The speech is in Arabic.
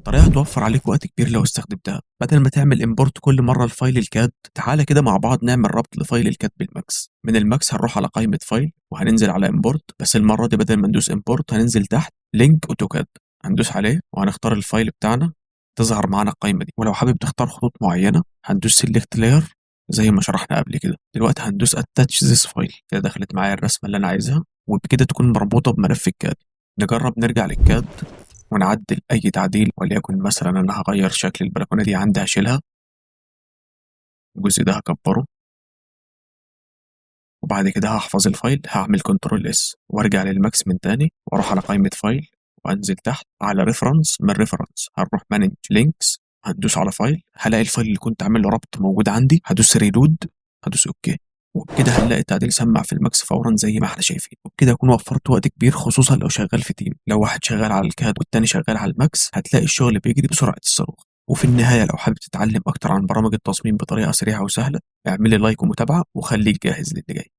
طريقة هتوفر عليك وقت كبير لو استخدمتها. بدل ما تعمل امبورت كل مرة لفايل الكاد، تعالى كده مع بعض نعمل ربط لفايل الكاد بالماكس. من الماكس هنروح على قائمة فايل وهننزل على امبورت، بس المرة دي بدل ما ندوس امبورت هننزل تحت لينك اوتوكاد، هندوس عليه وهنختار الفايل بتاعنا. تظهر معانا القائمة دي، ولو حابب تختار خطوط معينة هندوس سيلكت لاير زي ما شرحنا قبل كده. دلوقتي هندوس اتاتش ذيس فايل، كده دخلت معايا الرسمة اللي انا عايزها وبكده تكون مربوطة بملف الكاد. نجرب نرجع للكاد ونعدل أي تعديل، وليكن مثلا أنا هغير شكل البلكونة دي عندي، هشيلها الجزء ده هكبره، وبعد كده هحفظ الفايل، هعمل كنترول اس وارجع للماكس من تاني واروح على قائمة فايل وانزل تحت على ريفرنس. من ريفرنس هنروح مانج لينكس، هندوس على فايل، هلاقي الفايل اللي كنت عامل له ربط موجود عندي، هدوس ريلود، هدوس اوكي، وبكده هنلاقي التعديل سمع في الماكس فورا زي ما احنا شايفين. وبكده اكون وفرت وقت كبير، خصوصا لو شغال في تيم، لو واحد شغال على الكاد والتاني شغال على الماكس هتلاقي الشغل بيجري بسرعة الصاروخ. وفي النهاية لو حابب تتعلم أكتر عن برامج التصميم بطريقة سريعة وسهلة، اعمل لي لايك ومتابعة وخليك جاهز للي جاي.